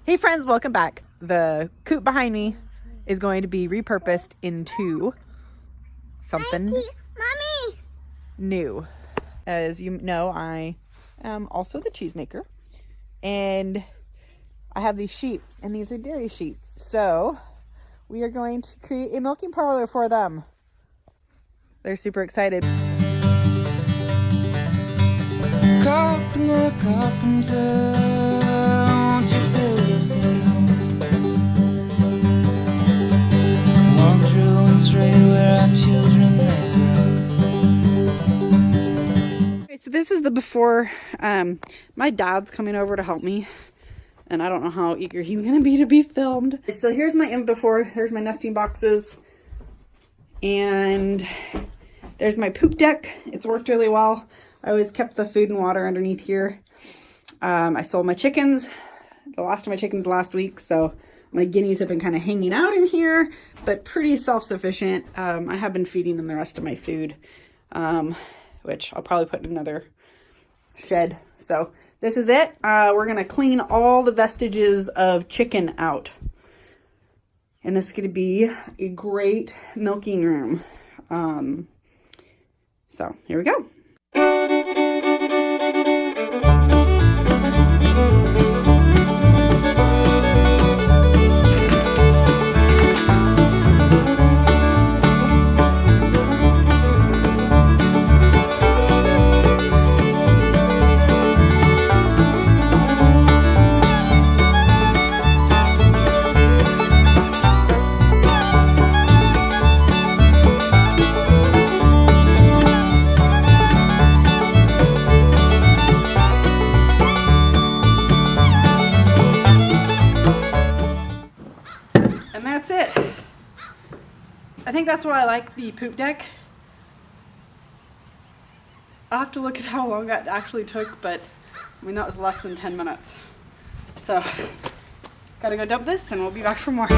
Hey friends, welcome back. The coop behind me is going to be repurposed into something Mommy. new. As you know, I am also the cheesemaker, and I have these sheep, and these are dairy sheep. So we are going to create a milking parlor for them. They're super excited. Carpenter, won't you build us a home? One true and straight where our children may grow. Okay, so this is the before. My dad's coming over to help me, and I don't know how eager he's gonna be to be filmed. So here's my before. There's my nesting boxes, and there's my poop deck. It's worked really well. I always kept the food and water underneath here. I sold my chickens, the last of my chickens last week, so my guineas have been kind of hanging out in here, but pretty self-sufficient. I have been feeding them the rest of my food, which I'll probably put in another shed. So this is it. We're gonna clean all the vestiges of chicken out, and this is gonna be a great milking room. So here we go. And that's it. I think that's why I like the poop deck. I'll have to look at how long that actually took, but I mean, that was less than 10 minutes. So, gotta go dump this and we'll be back for more.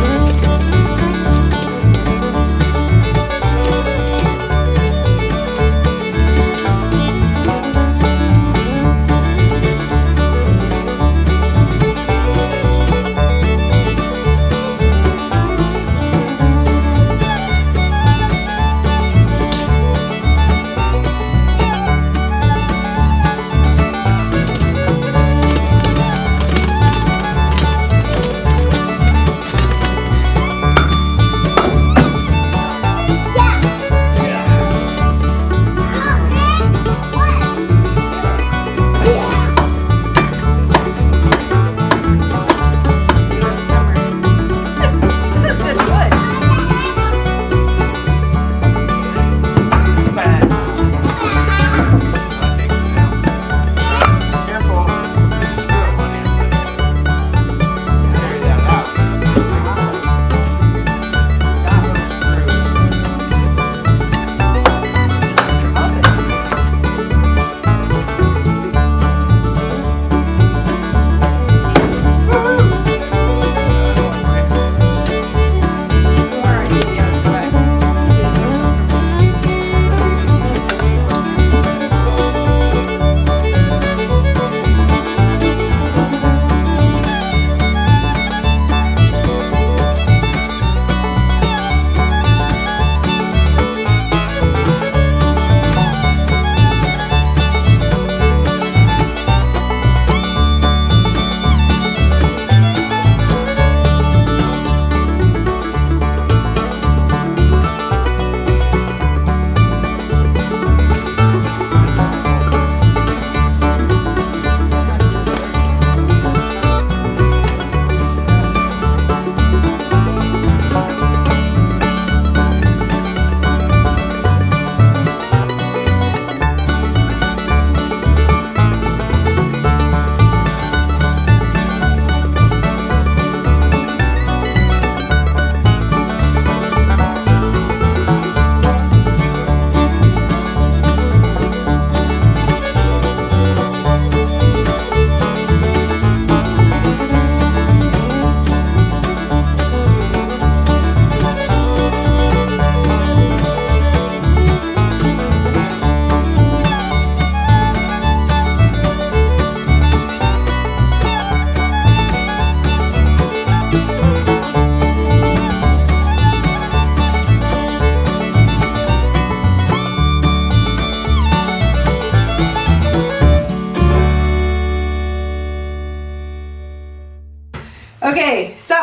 Okay, so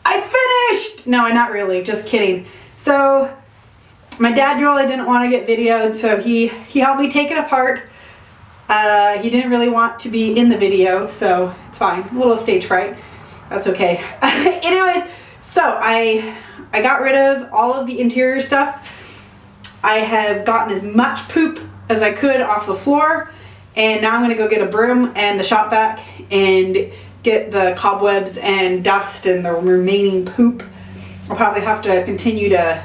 I finished. No, not really, just kidding. So my dad really didn't want to get videoed, so he helped me take it apart. He didn't really want to be in the video, so it's fine. A little stage fright. That's okay. Anyways, so I got rid of all of the interior stuff. I have gotten as much poop as I could off the floor, and now I'm gonna go get a broom and the shop vac and get the cobwebs and dust and the remaining poop. I'll probably have to continue to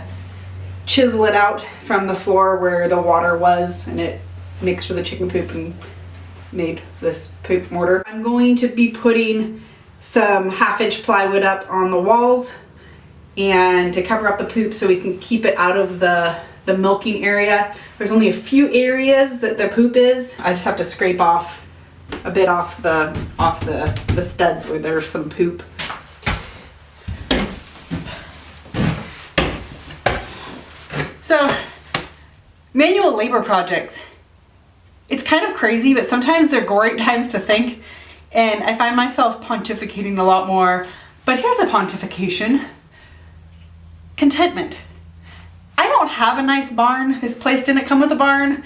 chisel it out from the floor where the water was and it mixed with the chicken poop and made this poop mortar. I'm going to be putting some 1/2-inch plywood up on the walls and to cover up the poop so we can keep it out of the milking area. There's only a few areas that the poop is. I just have to scrape off a bit off the studs where there's some poop. So, manual labor projects. It's kind of crazy, but sometimes they're great times to think, and I find myself pontificating a lot more. But here's a pontification. Contentment. I don't have a nice barn. This place didn't come with a barn.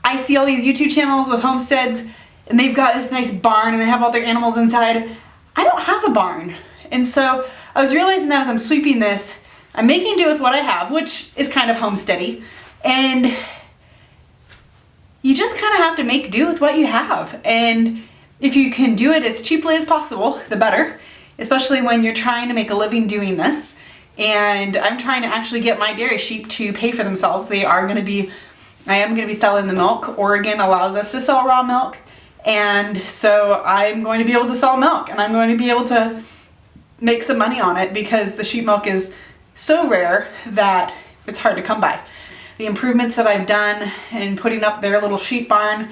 I see all these YouTube channels with homesteads, and they've got this nice barn, and they have all their animals inside. I don't have a barn. And so I was realizing that as I'm sweeping this, I'm making do with what I have, which is kind of homesteady. And you just kind of have to make do with what you have. And if you can do it as cheaply as possible, the better, especially when you're trying to make a living doing this. And I'm trying to actually get my dairy sheep to pay for themselves. I am going to be selling the milk. Oregon allows us to sell raw milk. And so I'm going to be able to sell milk, and I'm going to be able to make some money on it because the sheep milk is so rare that it's hard to come by. The improvements that I've done in putting up their little sheep barn,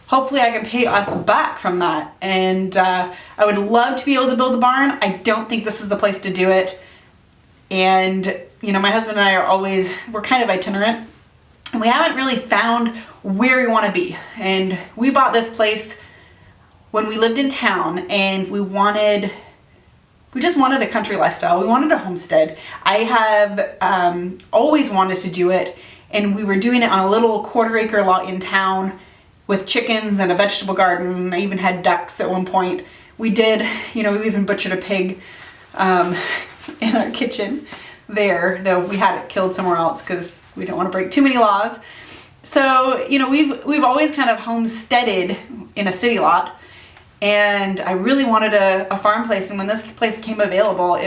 hopefully I can pay us back from that. And I would love to be able to build a barn. I don't think this is the place to do it. And you know, my husband and I we're kind of itinerant, and we haven't really found where we want to be. And we bought this place when we lived in town, and we just wanted a country lifestyle. We wanted a homestead. I have always wanted to do it, and we were doing it on a little 1/4 acre lot in town with chickens and a vegetable garden. I even had ducks at one point. We did, we even butchered a pig in our kitchen there, though we had it killed somewhere else because we didn't want to break too many laws. So, we've always kind of homesteaded in a city lot. And I really wanted a farm place, and when this place came available,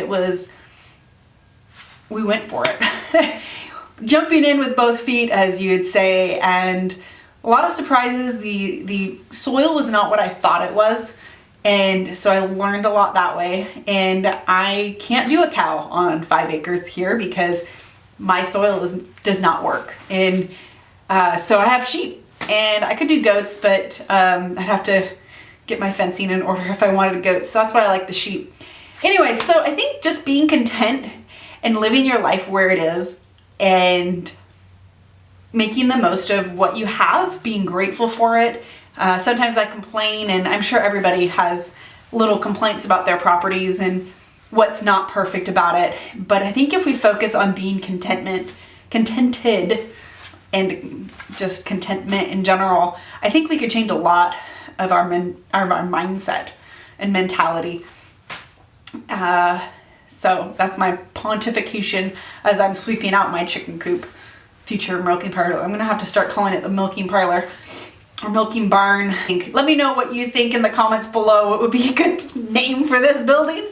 we went for it. Jumping in with both feet, as you would say, and a lot of surprises. The soil was not what I thought it was, and so I learned a lot that way. And I can't do a cow on 5 acres here because my soil does not work. And so I have sheep, and I could do goats, but I'd have to get my fencing in order if I wanted goats. So that's why I like the sheep. Anyway, so I think just being content and living your life where it is and making the most of what you have, being grateful for it. Sometimes I complain, and I'm sure everybody has little complaints about their properties and what's not perfect about it. But I think if we focus on being contented, and just contentment in general, I think we could change a lot of our mindset and mentality. So that's my pontification as I'm sweeping out my chicken coop, future milking parlor. I'm gonna have to start calling it the milking parlor or milking barn. Let me know what you think in the comments below. What would be a good name for this building?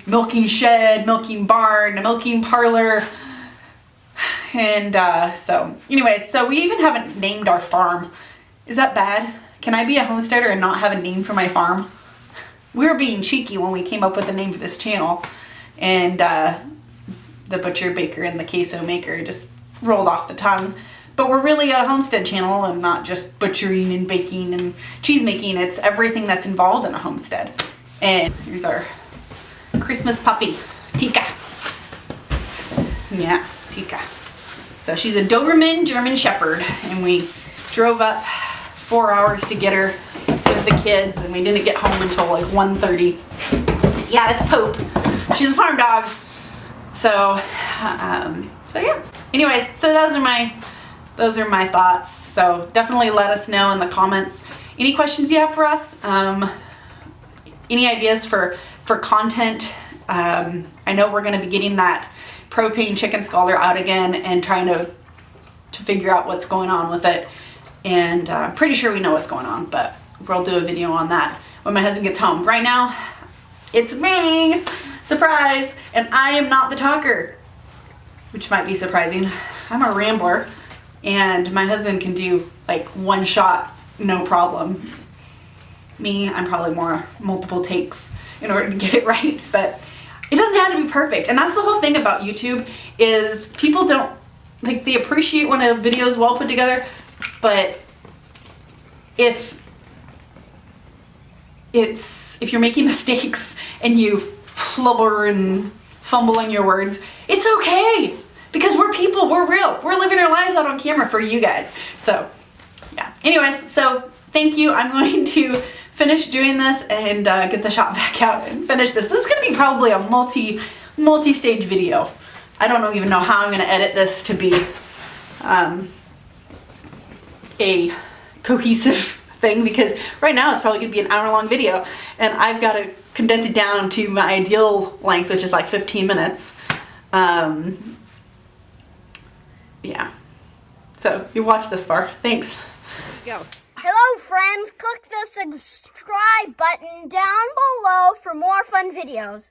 Milking shed, milking barn, milking parlor. And so anyways, so we even haven't named our farm. Is that bad? Can I be a homesteader and not have a name for my farm? We were being cheeky when we came up with the name for this channel, and the butcher, baker, and the queso maker just rolled off the tongue. But we're really a homestead channel and not just butchering and baking and cheese making. It's everything that's involved in a homestead. And here's our Christmas puppy, Tika. Yeah, Tika. So she's a Doberman German Shepherd, and we drove up 4 hours to get her with the kids, and we didn't get home until like 1:30. Yeah, it's Pope. She's a farm dog. So yeah. Anyways, so those are my thoughts. So definitely let us know in the comments any questions you have for us. Any ideas for content. I know we're going to be getting that propane chicken scalder out again and trying to figure out what's going on with it. And I'm pretty sure we know what's going on, but we'll do a video on that when my husband gets home. Right now, it's me! Surprise! And I am not the talker, which might be surprising. I'm a rambler, and my husband can do like one shot, no problem. Me, I'm probably more multiple takes in order to get it right, but it doesn't have to be perfect. And that's the whole thing about YouTube, is people don't, like, they appreciate when a video is well put together, but if you're making mistakes and you flubber and fumble in your words, it's okay, because we're people, we're real, we're living our lives out on camera for you guys. So yeah, anyways, so thank you. I'm going to finish doing this and get the shop back out and finish this. This is going to be probably a multi-stage video. I don't even know how I'm going to edit this to be a cohesive thing, because right now it's probably going to be an hour-long video, and I've got to condense it down to my ideal length, which is like 15 minutes. Yeah. So you watched this far. Thanks. Go. Hello friends, click the subscribe button down below for more fun videos.